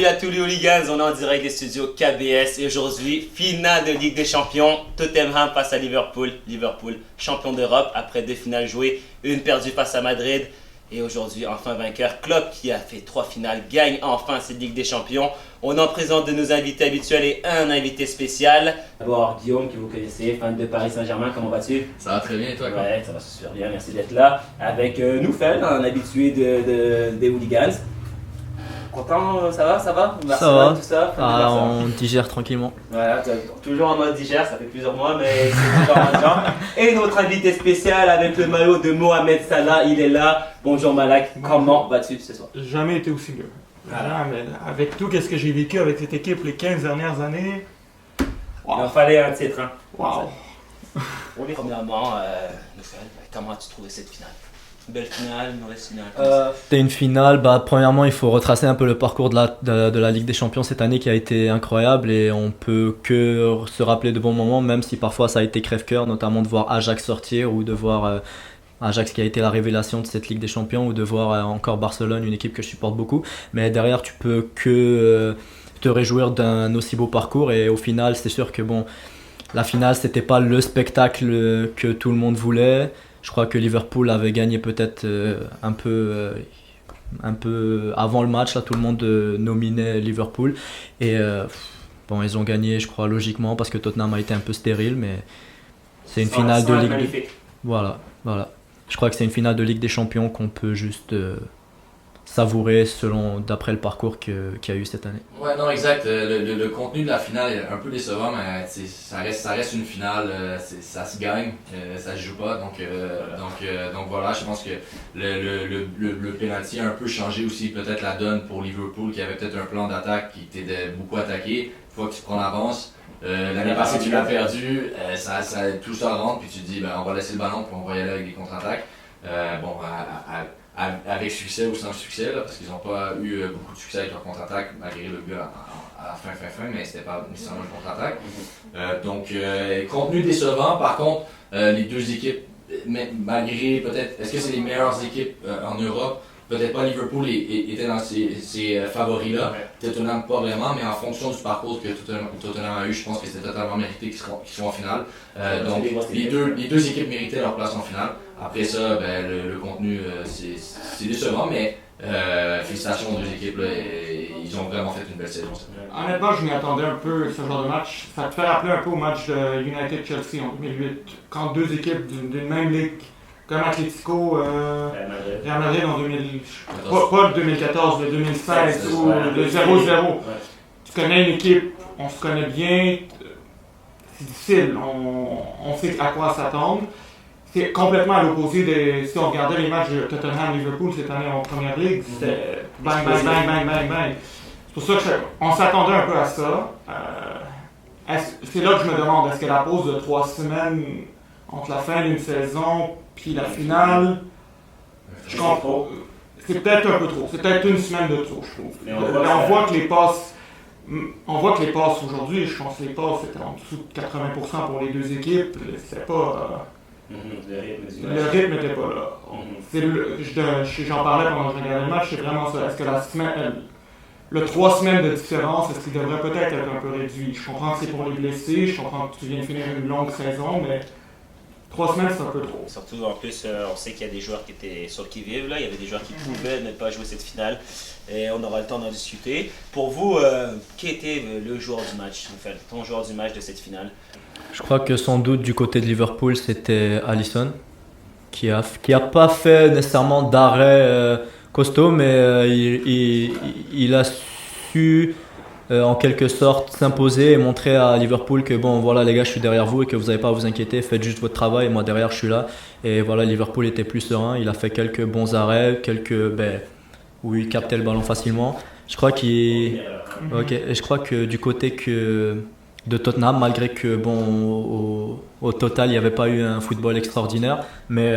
Salut à tous les hooligans, on est en direct des studios KBS et aujourd'hui, finale de Ligue des Champions, Tottenham face à Liverpool. Liverpool, champion d'Europe après 2 finales jouées, une perdue face à Madrid. Et aujourd'hui, enfin vainqueur, Klopp qui a fait 3 finales, gagne enfin cette Ligue des Champions. On en présente de nos invités habituels et un invité spécial. D'abord Guillaume, que vous connaissez, fan de Paris Saint-Germain, comment vas-tu? Ça va très bien et toi? Ouais, ça va super bien, merci d'être là. Avec Noufel, un habitué des hooligans. Content, ça va? Ça va, tout ça, on digère tranquillement. Voilà, toujours en mode digère, ça fait plusieurs mois, mais c'est toujours en mode genre. Et notre invité spécial avec le maillot de Mohamed Salah, il est là. Bonjour Malak, comment vas-tu ce soir? Jamais été aussi mieux. Voilà, mais avec tout ce que j'ai vécu avec cette équipe les 15 dernières années, wow. Il en fallait un titre. Hein. Wow. Premièrement, Noufel, comment as-tu trouvé cette finale? Belle finale, mauvaise finale. C'était une finale. Premièrement, il faut retracer un peu le parcours de la Ligue des Champions cette année qui a été incroyable et on peut que se rappeler de bons moments, même si parfois ça a été crève-cœur, notamment de voir Ajax sortir ou de voir Ajax qui a été la révélation de cette Ligue des Champions ou de voir encore Barcelone, une équipe que je supporte beaucoup. Mais derrière, tu peux que te réjouir d'un aussi beau parcours et au final, c'est sûr que la finale, c'était pas le spectacle que tout le monde voulait. Je crois que Liverpool avait gagné peut-être un peu avant le match. Là, tout le monde nominait Liverpool. Et ils ont gagné, je crois, logiquement, parce que Tottenham a été un peu stérile. Mais c'est une finale de Ligue. Voilà. Je crois que c'est une finale de Ligue des Champions qu'on peut juste savourer d'après le parcours qu'il y a eu cette année. Ouais, non, exact. Le contenu de la finale est un peu décevant, mais ça reste une finale. Ça se gagne, ça se joue pas. Donc voilà, je pense que le penalty a un peu changé aussi peut-être la donne pour Liverpool, qui avait peut-être un plan d'attaque qui t'aidait beaucoup attaqué. Une fois que tu prends l'avance, l'année passée tu l'as perdu, tout ça rentre, puis tu te dis on va laisser le ballon, puis on va y aller avec des contre-attaques. Avec succès ou sans succès, là, parce qu'ils n'ont pas eu beaucoup de succès avec leur contre-attaque, malgré le but à la fin, mais c'était pas nécessairement une contre-attaque. Contenu décevant, par contre, les deux équipes, malgré peut-être, est-ce que c'est les meilleures équipes en Europe? Peut-être pas Liverpool était dans ces favoris-là, Tottenham pas vraiment, mais en fonction du parcours que Tottenham a eu, je pense que c'était totalement mérité qu'ils soient en finale. Donc les deux équipes méritaient leur place en finale. Après ça, le contenu c'est décevant, mais félicitations aux deux équipes, là, ils ont vraiment fait une belle saison. Honnêtement, je m'y attendais un peu ce genre de match. Ça te fait rappeler un peu au match de United-Chelsea en 2008, quand deux équipes d'une même ligue, comme Atlético, Real Madrid en 2000, pas le 2014, le 2016 ou le 0-0. Ouais. Tu connais une équipe, on se connaît bien, c'est difficile, on sait à quoi s'attendre. C'est complètement à l'opposé si on regardait les matchs de Tottenham-Liverpool cette année en Première Ligue, c'était bang. C'est pour ça qu'on s'attendait un peu à ça. C'est là que je me demande, est-ce que la pause de 3 semaines entre la fin d'une saison puis la finale, je comprends. C'est peut-être un peu trop. C'est peut-être une semaine de trop, je trouve. On voit que les passes aujourd'hui, je pense que les passes étaient en dessous de 80% pour les deux équipes. C'était pas. Le rythme n'était pas là. J'en parlais pendant que je regardais le match, c'est vraiment ça. Est-ce que le 3 semaines de différence, est-ce qu'il devrait peut-être être un peu réduit? Je comprends que c'est pour les blessés, je comprends que tu viens de finir une longue saison, mais 3 semaines, c'est un peu trop. Surtout, en plus, on sait qu'il y a des joueurs qui étaient sur le qui-vive. Il y avait des joueurs qui pouvaient ne pas jouer cette finale. Et on aura le temps d'en discuter. Pour vous, qui était le joueur du match, ton joueur du match de cette finale? Je crois que sans doute du côté de Liverpool, c'était Alisson, qui a pas fait nécessairement d'arrêt costaud, mais il a su en quelque sorte s'imposer et montrer à Liverpool que voilà les gars, je suis derrière vous et que vous n'avez pas à vous inquiéter, faites juste votre travail et moi derrière je suis là. Et voilà, Liverpool était plus serein, il a fait quelques bons arrêts, où il captait le ballon facilement. Je crois je crois que du côté de Tottenham, malgré que au total il n'y avait pas eu un football extraordinaire, mais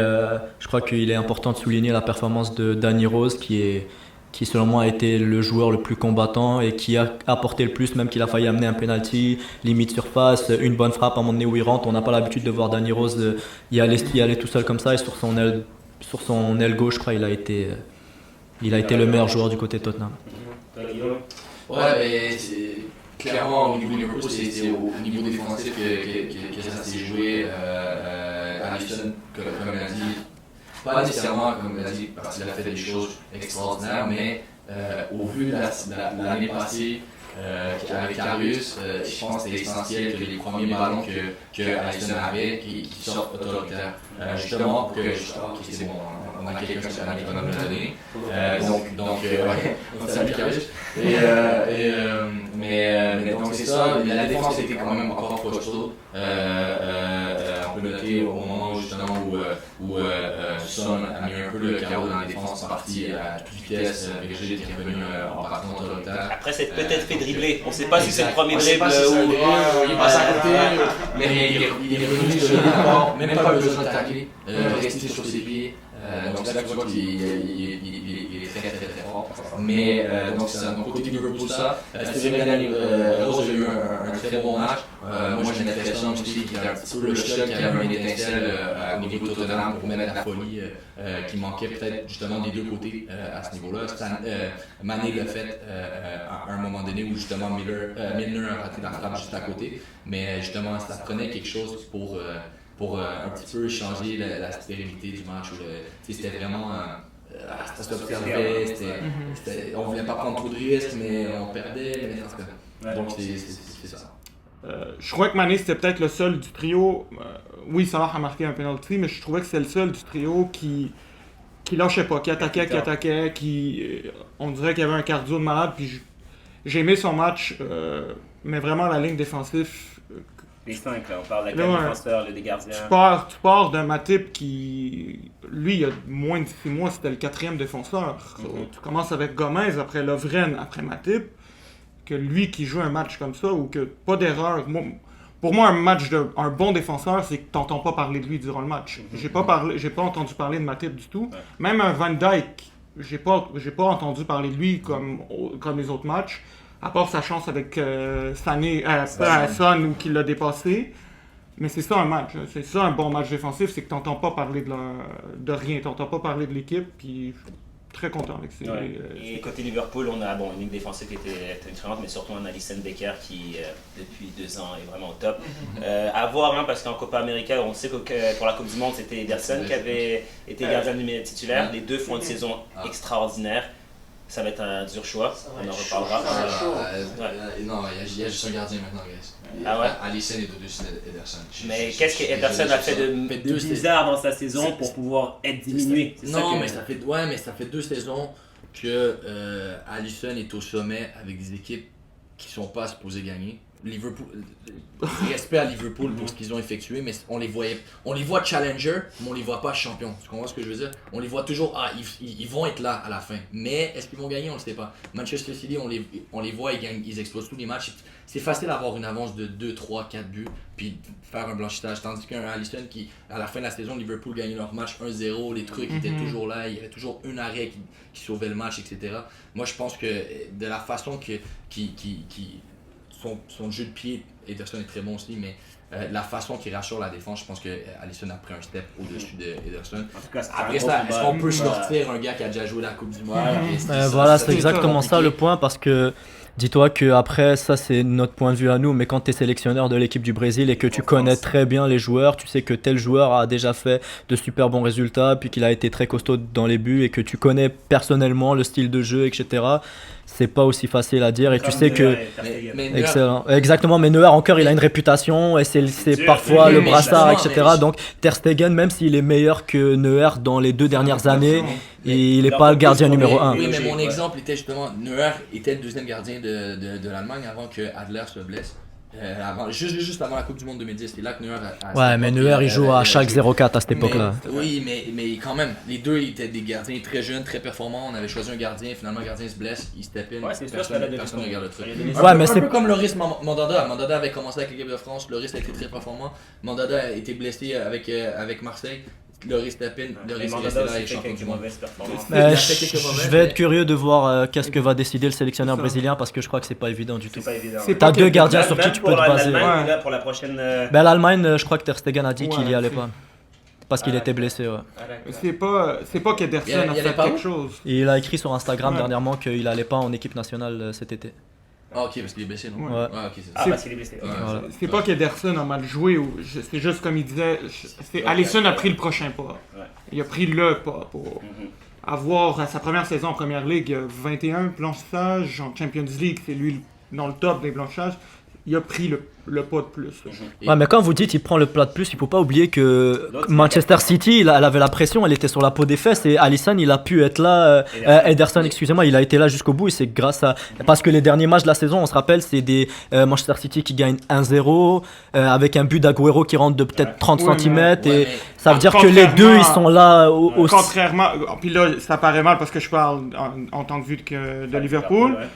je crois qu'il est important de souligner la performance de Danny Rose qui selon moi a été le joueur le plus combattant et qui a apporté le plus, même qu'il a failli amener un penalty, limite surface, une bonne frappe à un moment donné où il rentre. On n'a pas l'habitude de voir Danny Rose y aller tout seul comme ça, et sur son aile gauche, je crois il a été le meilleur joueur du côté de Tottenham. Ouais, clairement, au niveau de Liverpool, c'est au niveau défensif que ça s'est joué. Alisson, comme elle a dit, pas nécessairement, comme elle a dit, parce qu'il a fait des choses extraordinaires, mais au vu de l'année passée, avec Karius, je pense que c'était essentiel que les premiers ballons que Alisson avait qui sortent autoritaires. Justement, pour que c'est bon, on a quelqu'un qui a économie de donner. Donc, ouais, on salue Karius. Mais donc c'est ça, la défense était quand même encore costaud. On peut noter au moment justement où Son a mis un peu le carreau dans la défense, parti à toute vitesse, Virgil qui est revenu en partant autoritaire. Après, c'est peut-être fait dribbler. On ne sait pas si c'est le premier dribble ou il passe à côté, mais il est revenu sur le même pas besoin de tacler, rester sur ses pieds. Donc c'est là que tu vois qu'il est très fort. Mais donc c'est un côté Liverpool ça. Steven Rose a eu un très bon match. Moi j'ai une impression aussi qu'il a un petit peu le choc, qu'il y avait une étincelle au niveau de Tottenham pour mettre la folie qui manquait peut-être justement des deux côtés à ce niveau-là. Mané l'a fait à un moment donné où justement Milner a raté la frappe juste à côté. Mais justement ça prenait quelque chose pour un petit peu changer la stérilité du match. C'était vraiment. Ça s'observait, on ne voulait pas prendre trop de risques, mais on perdait. Donc c'est ça. Je crois que Mané c'était peut-être le seul du trio. Oui, Salah a marqué un penalty, mais je trouvais que c'est le seul du trio qui lâchait pas, qui attaquait, on dirait qu'il y avait un cardio de malade. Puis j'ai aimé son match, mais vraiment la ligne défensive. Les 5, là, on parle de la défenseur, des gardiens. Tu pars d'un Matip qui, lui, il y a moins de 6 mois, c'était le 4e défenseur. Tu commences avec Gomez, après Lovren, après Matip, que lui qui joue un match comme ça, ou que pas d'erreur. Pour moi, un bon défenseur, c'est que tu n'entends pas parler de lui durant le match. J'ai pas entendu parler de Matip du tout. Même un Van Dijk, j'ai pas entendu parler de lui comme les autres matchs. À part sa chance avec Son ou qu'il l'a dépassé. Mais c'est ça un match. C'est ça un bon match défensif, c'est que tu n'entends pas parler de rien. Tu n'entends pas parler de l'équipe. Puis je suis très content avec ces. Et côté Liverpool, on a une ligne défensive qui était excellente, mais surtout un Alisson Becker qui, depuis 2 ans, est vraiment au top. À voir, parce qu'en Copa América, on sait que pour la Coupe du Monde, c'était Ederson qui avait été gardien titulaire. Les deux font une saison extraordinaire. Ça va être un dur choix, on en reparlera. Non, il y a juste un gardien maintenant, guys. Ah ouais? Alisson et au-dessus d'Ederson. Mais qu'est-ce qu'Ederson a fait de bizarre dans sa saison pour pouvoir être diminué? Non, mais ça fait 2 saisons que Alisson est au sommet avec des équipes qui ne sont pas supposées gagner. Liverpool, respect à Liverpool pour ce qu'ils ont effectué, mais on les voit challenger, mais on les voit pas champions. Tu comprends ce que je veux dire? On les voit toujours, ils vont être là à la fin, mais est-ce qu'ils vont gagner? On le sait pas. Manchester City, on les voit, ils gagnent, ils explosent tous les matchs. C'est facile d'avoir une avance de 2, 3, 4 buts, puis faire un blanchissage. Tandis qu'un Alisson qui, à la fin de la saison, Liverpool gagnait leur match 1-0, les trucs étaient toujours là, il y avait toujours un arrêt qui sauvait le match, etc. Moi, je pense que de la façon son jeu de pied, Ederson est très bon aussi, mais la façon qu'il rassure la défense, je pense que Alisson a pris un step au-dessus d'Ederson. Après ça, est-ce qu'on peut sortir un gars qui a déjà joué la Coupe du Monde? Voilà, c'est exactement ça le point, parce que dis-toi que après ça c'est notre point de vue à nous, mais quand tu es sélectionneur de l'équipe du Brésil et que tu connais très bien les joueurs, tu sais que tel joueur a déjà fait de super bons résultats, puis qu'il a été très costaud dans les buts et que tu connais personnellement le style de jeu, etc. C'est pas aussi facile à dire et tu sais que excellent. Exactement, mais Neuer encore il a une réputation et c'est parfois le brassard, etc. Donc Ter Stegen, même s'il est meilleur que Neuer dans les 2 dernières années, il n'est pas le gardien numéro 1. Oui, mais mon exemple était justement, Neuer était le 2e gardien de l'Allemagne avant que Adler se blesse. Juste avant la Coupe du Monde 2010, c'est là que Neuer a ouais, mais Neuer il joue à chaque 0-4 à cette époque-là. Oui, mais quand même, les deux étaient des gardiens très jeunes, très performants. On avait choisi un gardien, finalement le gardien se blesse, il step in, personne ne regarde le truc. Un peu comme Loris Mandanda. Mandanda avait commencé avec l'équipe de France, Loris a été très performant. Mandanda a été blessé avec Marseille. Loris step in, Loris est resté là et champion du monde. Je vais être curieux de voir qu'est-ce que va décider le sélectionneur brésilien, parce que je crois que c'est pas évident du tout. T'as 2 gardiens sur qui tu peux te baser. Pour la prochaine. L'Allemagne, je crois que Ter Stegen a dit qu'il y allait pas. Parce qu'il était blessé, C'est pas qu'Ederson a fait quelque chose. Il a écrit sur Instagram dernièrement qu'il allait pas en équipe nationale cet été. Ah, ok, parce qu'il est blessé, non? Ouais. Ouais, ok, c'est ça. Ah, C'est- parce qu'il est blessé. Ouais. Voilà. C'est pas qu'Ederson a mal joué, c'est juste comme il disait, Alisson a pris le prochain pas. Ouais. Il a pris le pas pour Mhm. avoir sa première saison en Première Ligue, 21 blanchissages, en Champions League, c'est lui dans le top des blanchissages. Il a pris le pas de plus. Ouais, mais quand vous dites il prend le plat de plus, il faut pas oublier que L'autre, Manchester City, elle avait la pression, elle était sur la peau des fesses et Alisson, il a pu être là. Ederson, excusez-moi, il a été là jusqu'au bout et c'est grâce à. Parce que les derniers matchs de la saison, on se rappelle, c'est des Manchester City qui gagnent 1-0 avec un but d'Aguero qui rentre de peut-être 30 Ouais, cm Ouais, et mais- ça veut dire que les deux ils sont là au. Contrairement, puis là, ça paraît mal parce que je parle en tant que vue de Liverpool. Ouais.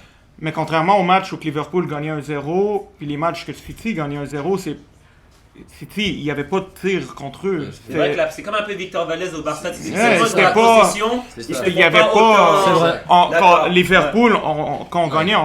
Mais contrairement au match où que Liverpool gagnait 1-0, puis les matchs que City gagnait 1-0, c'est City, il n'y avait pas de tir contre eux. C'est vrai que là, c'est comme un peu Victor Valdez au Barça. C'est Ouais, pas c'était la pas- possession. C'est ils ça. se Il y avait font pas- C'est vrai. Quand D'accord. Liverpool, quand on gagnait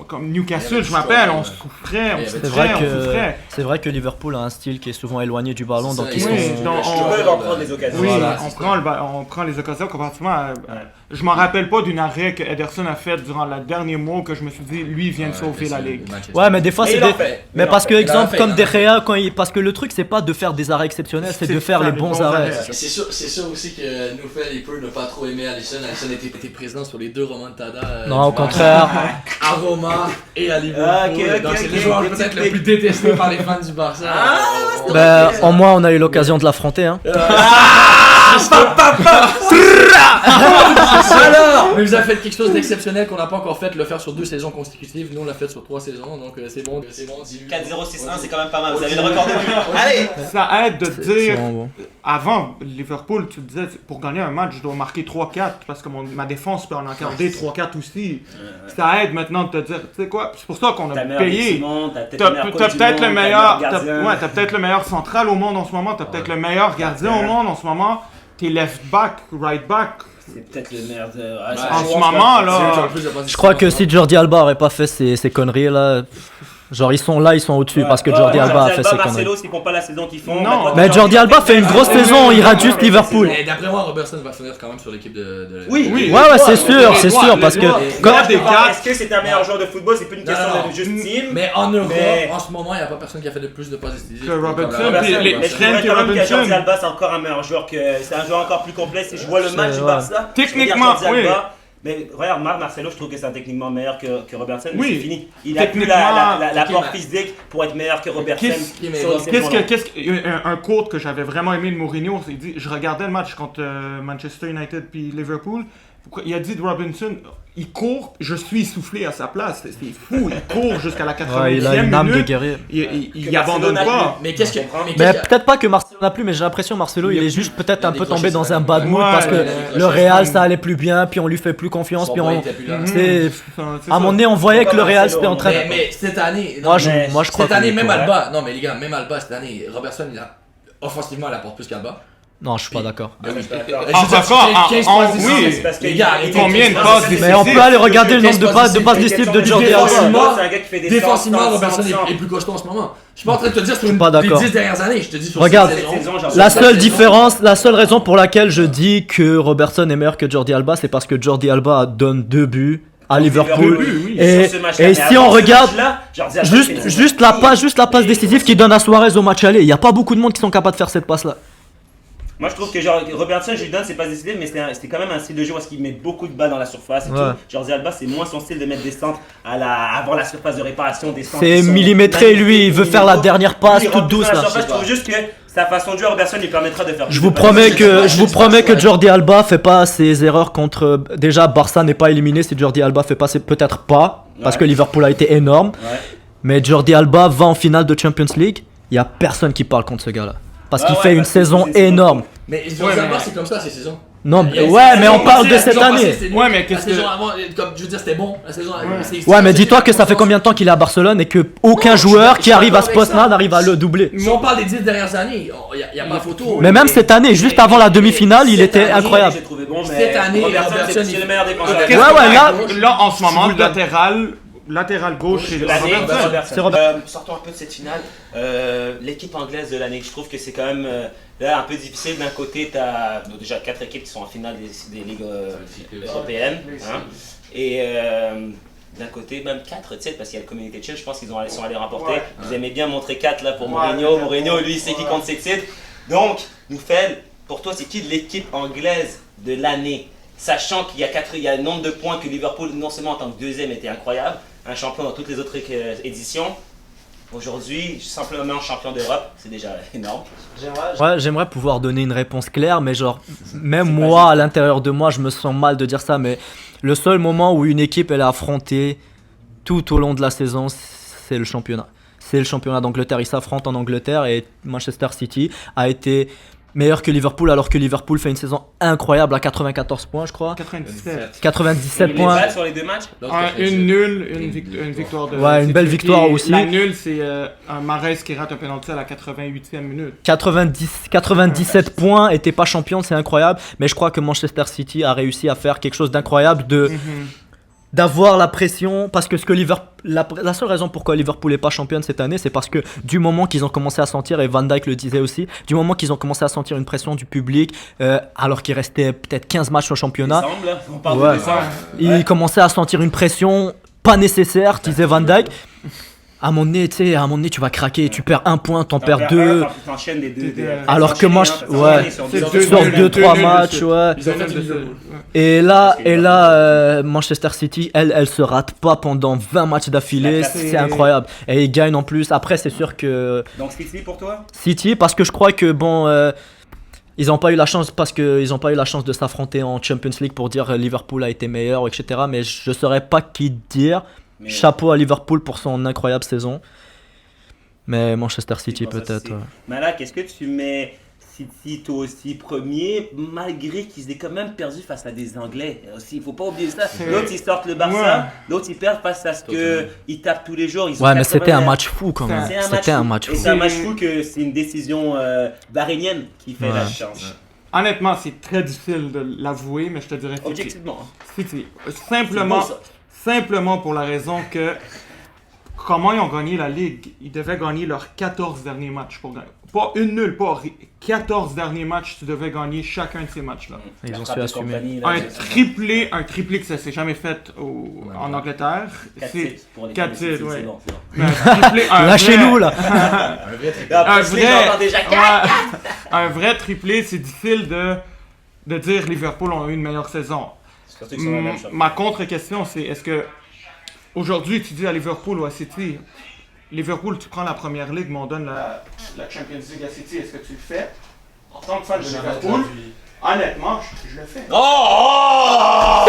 comme Il y Newcastle, avait je du m'appelle, score, on ouais. souffrait, on C'est souffrait, on souffrait. C'est vrai que Liverpool a un style qui est souvent éloigné du ballon, C'est donc ça, ils ils sont. Oui, donc Ils peuvent en prendre des occasions. Oui, Voilà, on, c'est prend on prend les occasions comparativement à... Ouais. Je m'en rappelle pas d'une arrêt que Ederson a fait durant le dernier mois que je me suis dit, lui, il vient de sauver la Ligue. Ouais, mais des fois Mais c'est il en des. fait. Mais Il en parce que fait. exemple fait, comme il en De Gea, parce que le truc c'est pas de faire des arrêts exceptionnels, c'est de faire les bons arrêts. C'est ça aussi que nous fait les peu ne pas trop aimer Alisson. Alisson était présent sur les deux remontadas. Non, au contraire. À Roma et à Liverpool. Ah, ok, ok, Donc c'est ok. le joueur Des peut-être petites le plus détesté par les fans du Barça. Ah, On- Ben, au moins on a eu l'occasion de l'affronter. Hein. Alors, mais vous avez fait quelque chose d'exceptionnel qu'on n'a pas encore fait, le faire sur 2 saisons consécutives. Nous on l'a fait sur 3 saisons, donc c'est bon, dis-lui. 4-0-6-1, c'est quand même pas mal. Vous avez le record de but. Allez! Ça aide de te C'est dire, vraiment bon. avant Liverpool, tu te disais, pour gagner un match, je dois marquer 3-4 parce que ma défense peut en encarder 3-4 aussi. Ça aide maintenant de te dire, tu sais quoi, c'est pour ça qu'on T'as a le meilleur payé. du monde, t'as peut-être T'as le meilleur coach t'as du peut-être monde, le t'as meilleur, gardien. t'as peut-être le meilleur central au monde en ce moment, t'as peut-être le meilleur gardien au monde en ce moment, t'es left back, right back. C'est peut-être le meilleur de. En ce moment là, Je crois que si Jordi Alba aurait pas fait ces conneries là, genre ils sont au-dessus parce que Jordi Alba a fait ses conneries. Marcelo, s'ils font pas la saison qu'ils font. Non. Mais Jordi Alba fait une grosse saison, il rate juste Liverpool. Et d'après moi, Robertson va finir quand même sur l'équipe de. Oui, Oui. Ouais, c'est sûr, parce que Quand des quatre. est-ce que c'est un meilleur joueur de football? C'est plus une question Non. de juste team. Mais en Europe, Mais- en ce moment, il n'y a pas personne qui a fait de plus de passes décisives. Que Robertson, Comme puis les- Mais je Trent trouverais et quand même que Robinson. Jordi Alba c'est encore un meilleur joueur que. C'est un joueur encore plus complet. Si je vois le match du ouais. Barça, je Techniquement, regarde Jordi oui. Alba, mais regarde, Marcelo, je trouve que c'est techniquement meilleur que Robertson. Mais Oui. c'est fini. Il a plus Techniquement, l'apport ok, mais- physique pour être meilleur que Robertson. Qu'est-ce- sur ces jours-là. Un quote que j'avais vraiment aimé de Mourinho, c'est dit, je regardais le match contre Manchester United puis Liverpool. Il a dit de Robinson, il court, je suis essoufflé à sa place. C'est fou, il court jusqu'à la 80e Ouais, il a une âme de minute. guerrier. Il Que abandonne Marcelo n'a pas. Mais qu'est-ce que. Mais qu'est-ce que- peut-être pas que Marcelo n'a plus, mais j'ai l'impression Marcelo il est juste peut-être un peu tombé dans un bad mood Ouais, parce que ouais, le Real ça allait plus bien, puis on lui fait plus confiance, Son puis boy on. était plus là. C'est C'est à un moment donné on voyait que le Real c'était en train de. Mais cette année. Moi, non, moi, je crois Cette année, que- même ouais. Alba. Non, mais les gars, même Alba, cette année, Robertson, offensivement, il apporte plus qu'Alba. Non, je suis pas d'accord. Ben oui. d'accord. Je veux dire, D'accord, 15 en- passes oui. décisives. C'est parce que Les gars, il- arrêtez. combien de 15 passes décisives. Mais on peut aller regarder le nombre de passes décisives décisives de Jordi Défensivement, Alba. C'est un gars qui fait des Défensivement, centres, Robertson centres, est plus costaud en ce moment. Je suis pas en train de te dire sur une pas des d'accord. 10 dernières années, je te dis sur Regarde. cette Cette saison. saison, genre, La sur seule cette saison, différence, la seule raison pour laquelle je dis que Robertson est meilleur que Jordi Alba, c'est parce que Jordi Alba donne 2 buts à Liverpool. oui. Et, sur ce match-là. et Mais si avant on ce regarde match-là, Jordi Alba, il fait juste la passe décisive qu'il donne à Suarez au match aller, il y a pas beaucoup de monde qui sont capables de faire cette passe là. Moi je trouve que genre Robertson, je lui donne, c'est pas décidé, mais c'était quand même un style de jeu parce qu'il met beaucoup de balles dans la surface et Ouais. tout. Jordi Alba, c'est moins son style de mettre des centres avant la surface de réparation, des centres. C'est qui sont millimétré, lui, il veut faire la dernière passe Lui, il toute rentre plus douce dans la là. surface, je trouve juste que sa façon de jouer à Robertson lui permettra de faire. Je plus vous de promets passes. que Jordi Alba fait pas ses erreurs contre. Déjà, Barça n'est pas éliminé si Jordi Alba fait pas peut-être pas parce Ouais. que Liverpool a été énorme. Ouais. Mais Jordi Alba va en finale de Champions League. Il y a personne qui parle contre ce gars-là parce qu'il Ouais, fait une parce que saison c'est énorme. Mais Ouais, Alba, mais- c'est comme ça, ces saisons. Non, Il y a- ouais, mais on la parle de saison cette passée, année. c'était nul. Ouais, mais La qu'est-ce saison que- avant, comme je veux dire, c'était bon. La saison Ouais, mais dis-toi que ça fait combien de temps qu'il est à Barcelone et que aucun joueur qui arrive à ce poste-là n'arrive à le doubler. Si on parle des 10 dernières années, il n'y a pas photo. Mais même cette année, juste avant la demi-finale, il cette était année, incroyable. J'ai trouvé bon, mais Cette année, Robertson, Robertson, c'est il- le meilleur défenseur. Ouais, Qu'est-ce ouais, que- là- là, en ce moment, vous le donne. latéral gauche, c'est De l'année, Robertson. Robertson. C'est Robertson. Sortons un peu de cette finale. L'équipe anglaise de l'année, je trouve que c'est quand même là, un peu difficile. D'un côté, tu as déjà 4 équipes qui sont en finale des ligues européennes. Hein. Et d'un côté, même 4 titres, parce qu'il y a le Community Shield, je pense qu'ils sont allés remporter. Ouais. Vous aimez bien montrer 4 là pour Ouais, Mourinho. ouais, Mourinho, ouais. lui, il sait qu'il compte ses titres. Donc, Noufel, pour toi, c'est qui l'équipe anglaise de l'année? Sachant qu'il y a un nombre de points que Liverpool, non seulement en tant que deuxième, était incroyable, un champion dans toutes les autres éditions. Aujourd'hui, simplement champion d'Europe, c'est déjà énorme. J'aimerais pouvoir donner une réponse claire, mais genre, même c'est moi, pas à l'intérieur de moi, je me sens mal de dire ça, mais le seul moment où une équipe elle a affronté tout au long de la saison, c'est le championnat. C'est le championnat d'Angleterre. Ils s'affrontent en Angleterre et Manchester City a été meilleur que Liverpool, alors que Liverpool fait une saison incroyable à 94 points, je crois. 97. 97 Les points. balles sur les deux matchs? Une nulle, une victoire de. Ouais, une belle City. victoire Et aussi. La nulle, c'est un Mahrez qui rate un penalty à la 88e minute. 97 points, était pas champion, c'est incroyable. Mais je crois que Manchester City a réussi à faire quelque chose d'incroyable, d'avoir la pression, parce que la seule raison pourquoi Liverpool n'est pas championne cette année, c'est parce que du moment qu'ils ont commencé à sentir, et Van Dijk le disait aussi, du moment qu'ils ont commencé à sentir une pression du public, alors qu'il restait peut-être 15 matchs au championnat, Décembre, là. On parle Ouais. de décembre. ils commençaient à sentir une pression pas nécessaire, disait Van Dijk. À un moment donné, tu vas craquer, tu perds un point, t'en perds deux. T'enchaînes les deux. Alors que moi, ouais, sur c'est deux- sur deux 2-3 nuls, matchs, c'est- ouais. Ils ont fait une Ouais. Et là, Manchester City, elle se rate pas pendant 20 matchs d'affilée, C'est- c'est incroyable. Et ils gagnent en plus. Après, c'est sûr que Donc City pour toi? City, parce que je crois que ils n'ont pas eu la chance de s'affronter en Champions League pour dire Liverpool a été meilleur, etc. Mais je saurais pas qui dire. Mais- Chapeau à Liverpool pour son incroyable saison. Mais Manchester City pour ça, peut-être. City. Ouais. Malak, est-ce que tu mets City toi aussi premier, malgré qu'ils aient quand même perdu face à des Anglais aussi? Il faut pas oublier ça. C'est- L'autre ils sortent le Barça, Ouais. l'autre ils perdent face à ce que ils tapent tous les jours. Ils ont Ouais, mais c'était un 80. match fou quand même. C'est C'était un match Et fou. c'est un match fou que c'est une décision bahreïnienne qui fait Ouais. la chance. Honnêtement, c'est très difficile de l'avouer, mais je te dirais City. Objectivement. City. C'est beau, ça. Simplement pour la raison que comment ils ont gagné la Ligue, ils devaient gagner leurs 14 derniers matchs pour gagner. Pas une nulle, pas 14 derniers matchs, tu devais gagner chacun de ces matchs-là. Ils La ont frappe su de assumer. compagnie, là, Un triplé que ça s'est jamais fait en Angleterre. 4 C'est titres pour les quatre City, titres, c'est ouais. bon, c'est bon. mais un triplé, Lâchez-nous là. Un vrai triplé. Après, Un les gens entendent déjà un vrai triplé, c'est difficile de dire Liverpool ont eu une meilleure saison. Surtout qu'ils sont la même chose. Ma contre-question, c'est est-ce que aujourd'hui tu dis à Liverpool ou à City, Liverpool, tu prends la première ligue, mais on donne la Champions League à City, est-ce que tu le fais? En tant que fan de Liverpool, honnêtement, je le fais. Oh!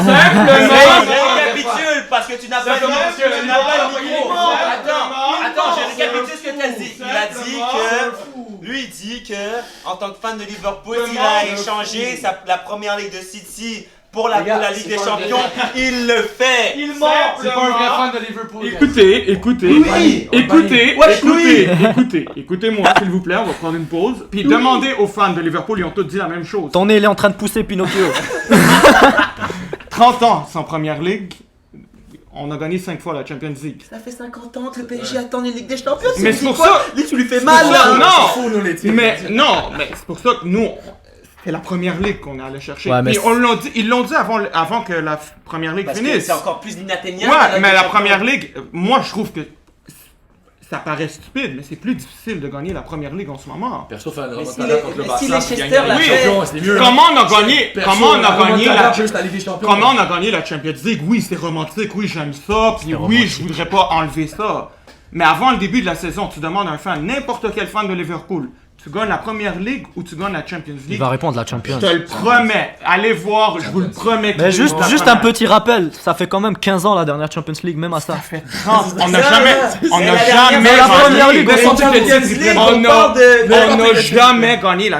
Je récapitule parce que tu n'as pas le micro. Attends, je récapitule ce que tu as dit. Il a dit que lui il dit que en tant que fan de Liverpool, il a échangé la première ligue de City pour la Ligue des Champions. Il le fait. Il C'est pas un vrai fan de Liverpool. Écoutez-moi, s'il vous plaît, on va prendre une pause. Puis demandez aux fans de Liverpool, ils ont tous dit la même chose. Ton nez il est en train de pousser Pinocchio. 30 ans sans première ligue, on a gagné 5 fois la Champions League. Ça fait 50 ans que le PSG attend une Ligue des Champions. Mais c'est pour ça. Lui, tu lui fais mal là. Non, mais c'est pour ça que nous, c'est la première ligue qu'on est allé chercher. Ouais, mais Puis ils l'ont dit avant que la première ligue Parce que finisse. c'est encore plus inatteignable. Ouais, mais la première ligue, moi je trouve que ça paraît stupide, mais c'est plus difficile de gagner la première ligue en ce moment. Perso fait un Mais si remontada contre le mais si Barça. Leicester qui gagne la l'a Ligue fait- des Champions, c'était mieux. Comment on a gagné la juste la Ligue des Champions. Comment on a gagné la Champions League? Oui, c'est romantique, oui, j'aime ça, puis oui, je voudrais pas enlever ça. Mais avant le début de la saison, tu demandes à un fan, n'importe quel fan de Liverpool, tu gagnes la Première Ligue ou tu gagnes la Champions Il League? va répondre la Champions. Je te le promets. Allez voir, je vous le promets. Mais juste La un première. petit rappel, ça fait quand même 15 ans la dernière Champions League, même à ça. Ça fait 30. On n'a ça, jamais. là. On C'est n'a la dernière jamais. fois, la gagné. première ligue, Laisse-moi te Champions dire, League, on on parle n'a de- jamais gagné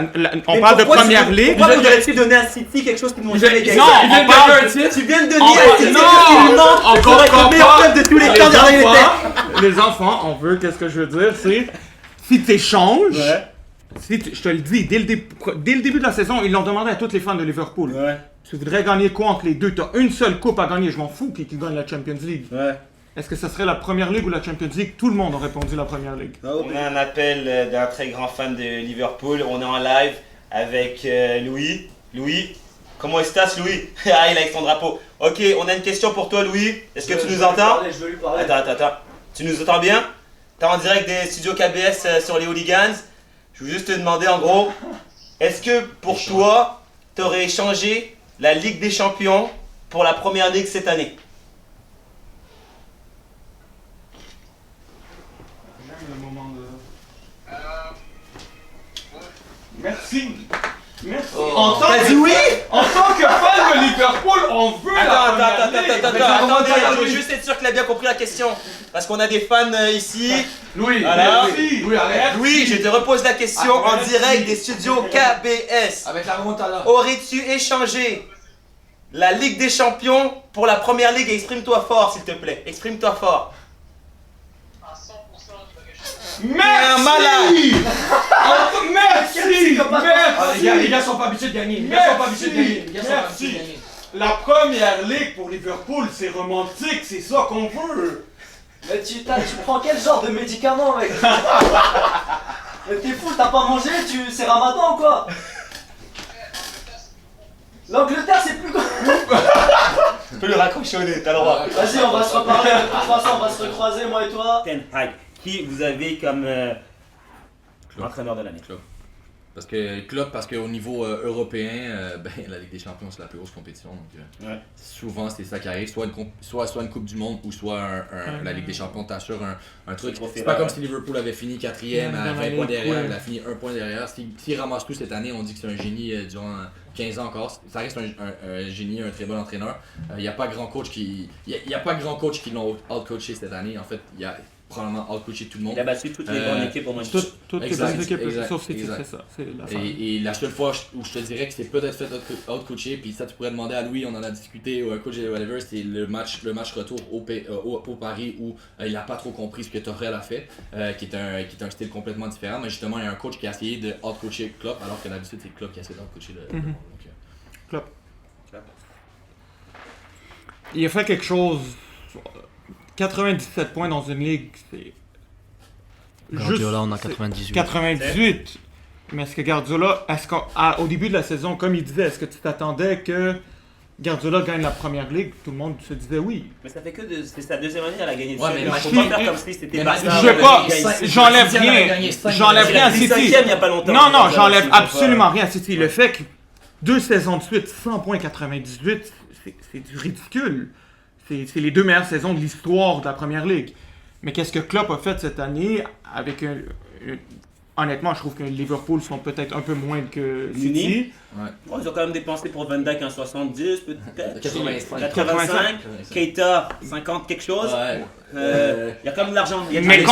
on parle de Première Ligue. Pourquoi voudrais-tu donner à City quelque chose qu'ils n'ont jamais gagné? Non, on parle. Tu viens de donner On à va- City non, quelque chose on qu'ils auraient comprend le meilleur pas. club de tous les temps derrière les têtes. Les enfants, on veut, qu'est-ce que je veux dire, c'est si tu échanges, je te le dis, dès le début de la saison, ils l'ont demandé à tous les fans de Liverpool. Tu voudrais gagner quoi entre les deux? Tu as une seule coupe à gagner, je m'en fous qui gagne la Champions League. Est-ce que ça serait la Première Ligue ou la Champions League? Tout le monde a répondu la Première Ligue. On a un appel d'un très grand fan de Liverpool. On est en live avec Louis. Louis, Comment estás, Louis? Ah, il a avec son drapeau. Ok, on a une question pour toi, Louis. Est-ce que tu nous entends? Je veux lui parler. Attends. Tu nous entends bien? T'es en direct des studios KBS sur les Hooligans. Je veux juste te demander en gros, est-ce que pour toi, t'aurais échangé la Ligue des Champions pour la première ligue cette année? J'aime le moment de... Merci. T'as dit oui? En tant que fan de Liverpool, on veut Attendez, je veux juste être sûr qu'il a bien compris la question. Parce qu'on a des fans ici. Louis, Voilà. Louis, arrête. Louis, je te repose la question en direct des studios KBS. Avec la remontada. Aurais-tu échangé la Ligue des Champions pour la première ligue? Exprime-toi fort, s'il te plaît. Exprime-toi fort. Merci. Malade. Merci. Les gars sont pas habitués de gagner. Merci. La première ligue pour Liverpool, c'est romantique, c'est ça qu'on veut. Mais tu prends quel genre de médicament, mec? Mais t'es fou, t'as pas mangé, c'est Ramadan ou quoi? L'Angleterre c'est plus... Tu peux le raccrochonner, t'as le droit. Vas-y, on va se reparler, de toute façon on va se recroiser moi et toi. Ten Hag, qui vous avez comme entraîneur de l'année? Klopp, parce qu'au niveau européen, la Ligue des Champions c'est la plus grosse compétition. Donc, souvent c'est ça qui arrive, soit une Coupe du Monde ou soit la Ligue des Champions t'assure un truc. C'est pas comme si Liverpool avait fini 4ème à 20 points derrière, il a fini 1 point derrière. S'il ramasse tout cette année, on dit que c'est un génie durant 15 ans encore. Ça reste un génie, un très bon entraîneur. Il n'y a pas grand coach qui l'ont out-coaché cette année. En fait, il y a probablement out-coaché tout le monde. Il a battu toutes les bonnes équipes au moins. Toutes les bonnes équipes, sauf City, c'est ça. Et la seule fois où je te dirais que c'est peut-être fait out-coacher, puis ça tu pourrais demander à Louis, on en a discuté, ou à coach whatever, c'est le match retour au Paris où il n'a pas trop compris ce que Torrel a fait, qui est un style complètement différent, mais justement il y a un coach qui a essayé de out-coacher Klopp, alors que d'habitude c'est Klopp qui a essayé d'out-coacher le monde. Klopp. Il a fait quelque chose... 97 points dans une ligue, c'est... Guardiola, on a 98. 98. Mais est-ce que Guardiola, au début de la saison, comme il disait, est-ce que tu t'attendais que Guardiola gagne la première ligue? Tout le monde se disait oui. Mais ça fait que c'est sa deuxième année, elle a gagné. Ouais, mais faut pas faire comme si c'était pas ça. Je sais pas, j'enlève rien à City. Il y a pas longtemps. Non, j'enlève absolument rien à City. Le fait que 2 saisons de suite, 100 points 98, c'est du ridicule. C'est les 2 meilleures saisons de l'histoire de la première ligue. Mais qu'est-ce que Klopp a fait cette année avec honnêtement, je trouve que Liverpool sont peut-être un peu moins que City. Ouais, ils ont quand même dépensé pour Van Dijk en 70, peut-être 85. Keita 50 quelque chose. Il y a quand même de l'argent. Mais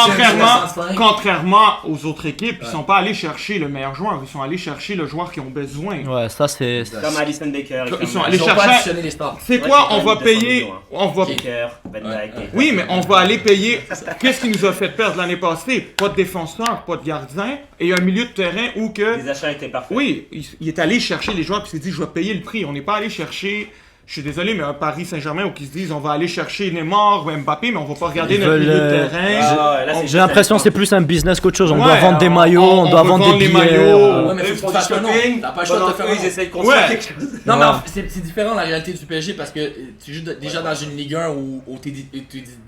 contrairement aux autres équipes, ils sont pas allés chercher le meilleur joueur, ils sont allés chercher le joueur qu'ils ont besoin. Ouais, ça c'est... Comme Alisson Becker. Ils sont allés chercher... C'est quoi, on va payer... Becker, Van Dijk. Oui, mais on va aller payer... Qu'est-ce qui nous a fait perdre l'année passée? Pas de défenseur, pas de gardien, et un milieu de terrain où que... Les achats étaient parfaits. Oui, il est allé chercher les joueurs puis il s'est dit je vais payer le prix. On n'est pas allé chercher, je suis désolé, mais un Paris Saint-Germain où ils se disent on va aller chercher Neymar ou Mbappé, mais on va pas regarder notre milieu de terrain. J'ai l'impression que c'est plus un business qu'autre chose. On doit vendre des maillots, on doit vendre des billets. Ouais, mais faut que tu fasses un nom. T'as pas le choix de te faire un nom. Ils essaient de construire quelque chose. Non, mais c'est différent la réalité du PSG parce que tu joues déjà dans une Ligue 1 où t'es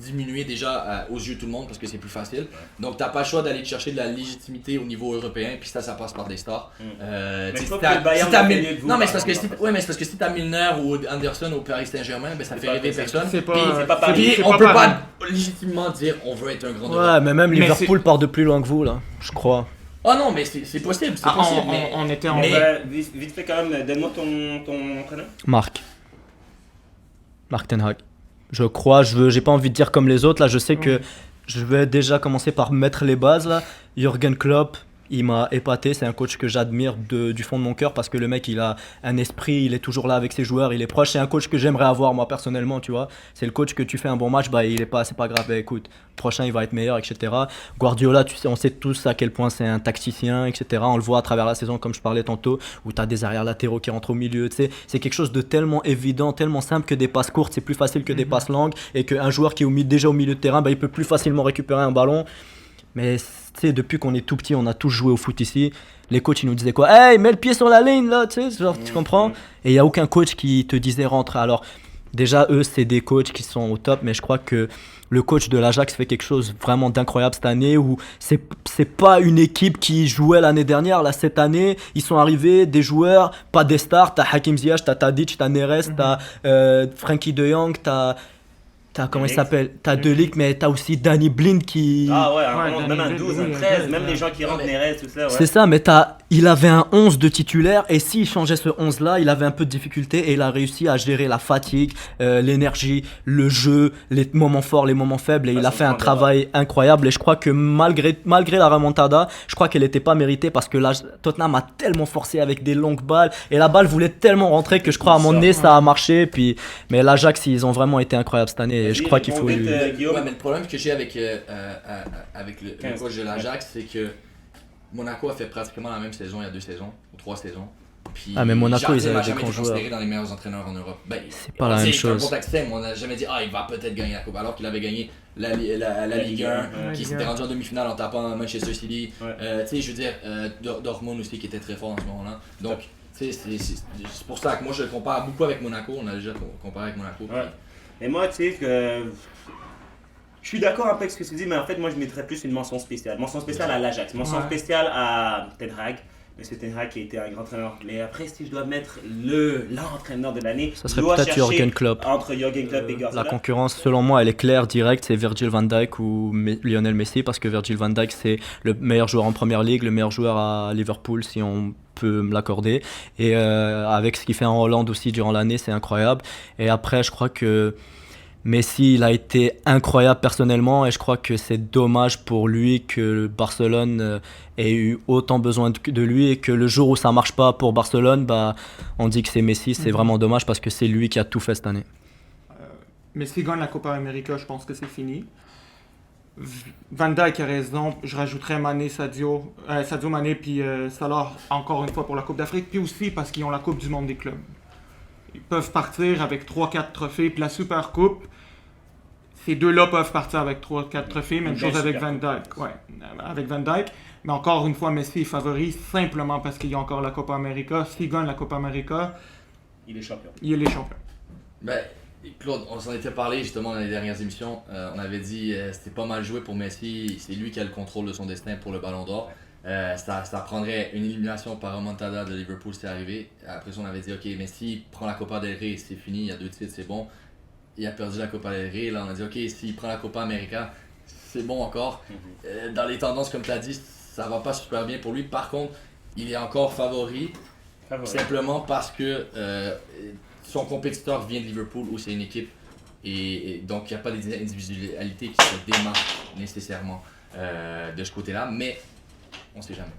diminué déjà aux yeux de tout le monde parce que c'est plus facile. Donc t'as pas le choix d'aller chercher de la légitimité au niveau européen, puis ça passe par des stars. Mais je trouve que le Bayern va gagner de vous. Non, mais c'est parce que si t'as Milner ou Anderson au Paris Saint-Germain, ben ça fait rêver personne. C'est pas Puis on peut pas légitimement dire on veut être un grand joueur. Ouais, mais même Liverpool part de plus loin que vous là, je crois. Oh non, mais c'est possible, c'est possible. On était en... Mais vite fait quand même, donne-moi ton entraîneur. Marc Ten Hag. Je crois, j'ai pas envie de dire comme les autres là, je sais que je vais déjà commencer par mettre les bases là. Jürgen Klopp, il m'a épaté, c'est un coach que j'admire du fond de mon cœur parce que le mec il a un esprit, il est toujours là avec ses joueurs, il est proche, c'est un coach que j'aimerais avoir moi personnellement, tu vois. C'est le coach que tu fais un bon match, bah il est pas, c'est pas grave, bah, écoute, prochain il va être meilleur, etc. Guardiola, tu sais, on sait tous à quel point c'est un tacticien, etc. On le voit à travers la saison comme je parlais tantôt, où tu as des arrières latéraux qui rentrent au milieu, tu sais. C'est quelque chose de tellement évident, tellement simple que des passes courtes, c'est plus facile que des passes longues et qu'un joueur qui est déjà au milieu de terrain, bah il peut plus facilement récupérer un ballon. Mais tu sais, depuis qu'on est tout petit, on a tous joué au foot ici. Les coachs, ils nous disaient quoi? Hey, mets le pied sur la ligne, là, tu sais, genre, tu comprends? Et il n'y a aucun coach qui te disait rentre. Alors, déjà, eux, c'est des coachs qui sont au top, mais je crois que le coach de l'Ajax fait quelque chose vraiment d'incroyable cette année où c'est pas une équipe qui jouait l'année dernière. Là, cette année, ils sont arrivés, des joueurs, pas des stars. T'as Hakim Ziyech, t'as Tadic, t'as Neres, t'as Frankie de Jong, t'as comment il s'appelle? T'as De Ligt, mais t'as aussi Danny Blind qui... Ah ouais, Ouais, même un Danny 12, Blind, un 13, ouais, même ouais. les gens qui rentrent Neres, tout ça, ouais. C'est ça, mais il avait un 11 de titulaire et s'il changeait ce 11 là, il avait un peu de difficulté et il a réussi à gérer la fatigue, l'énergie, le jeu, les moments forts, les moments faibles et il a fait un travail incroyable et je crois que malgré la remontada, je crois qu'elle n'était pas méritée parce que là, Tottenham a tellement forcé avec des longues balles et la balle voulait tellement rentrer que je crois à mon nez ça a marché mais l'Ajax ils ont vraiment été incroyables cette année et je crois qu'il faut lui... Guillaume. Ouais, mais le problème que j'ai avec le coach de l'Ajax, c'est que Monaco a fait pratiquement la même saison il y a 2 saisons, ou 3 saisons. Puis Ah mais Monaco ils Jardim avaient a des jamais grands été joueurs. considéré dans les meilleurs entraîneurs en Europe. Ben, C'est pas la même chose. C'est un contexte extrême, on n'a jamais dit il va peut-être gagner la coupe alors qu'il avait gagné la Ligue 1, qui s'était rendu en demi-finale en tapant Manchester City. Ouais. Tu sais, je veux dire, Dortmund aussi qui était très fort en ce moment-là. Donc, tu sais, c'est pour ça que moi je le compare beaucoup avec Monaco, on a déjà comparé avec Monaco. Ouais. Et moi, tu sais que. Je suis d'accord un peu avec ce que tu dis, mais en fait, moi, je mettrais plus une mention spéciale. Mention spéciale à l'Ajax, mention spéciale à Ten Hag. Monsieur Ten Hag qui a été un grand entraîneur. Mais après, si je dois mettre l'entraîneur de l'année, Ça serait je dois peut-être chercher Jürgen Klopp. entre Jürgen Klopp et Guardiola. La concurrence, selon moi, elle est claire, directe, c'est Virgil van Dijk ou Lionel Messi, parce que Virgil van Dijk, c'est le meilleur joueur en Première Ligue, le meilleur joueur à Liverpool, si on peut me l'accorder. Et avec ce qu'il fait en Hollande aussi durant l'année, c'est incroyable. Et après, je crois que Messi, il a été incroyable personnellement et je crois que c'est dommage pour lui que Barcelone ait eu autant besoin de lui et que le jour où ça marche pas pour Barcelone, bah, on dit que c'est Messi. C'est vraiment dommage parce que c'est lui qui a tout fait cette année. Messi gagne la Copa América, je pense que c'est fini. Van Dijk a raison, je rajouterais Mané, Sadio Mané puis Salah encore une fois pour la Coupe d'Afrique, puis aussi parce qu'ils ont la Coupe du Monde des clubs. Ils peuvent partir avec 3-4 trophées, puis la Super Coupe, ces deux-là peuvent partir avec 3-4 trophées, même chose avec Van Dijk. Ouais, avec Van Dijk. Mais encore une fois, Messi est favori simplement parce qu'il y a encore la Copa América. S'il gagne la Copa América, Il est champion. il est les champions. Ben, Claude, on s'en était parlé justement dans les dernières émissions. On avait dit c'était pas mal joué pour Messi. C'est lui qui a le contrôle de son destin pour le Ballon d'Or. Ça prendrait une élimination par remontada de Liverpool, c'est arrivé. Après ça, on avait dit ok, Messi prend la Copa del Rey, c'est fini, il y a 2 titres, c'est bon. Il a perdu la Copa del Rey. Là, on a dit ok, s'il prend la Copa América, c'est bon encore. Dans les tendances, comme tu as dit, ça va pas super bien pour lui. Par contre, il est encore favori. Simplement parce que son compétiteur vient de Liverpool où c'est une équipe et donc il n'y a pas d'individualité qui se démarque nécessairement de ce côté-là, mais on sait jamais.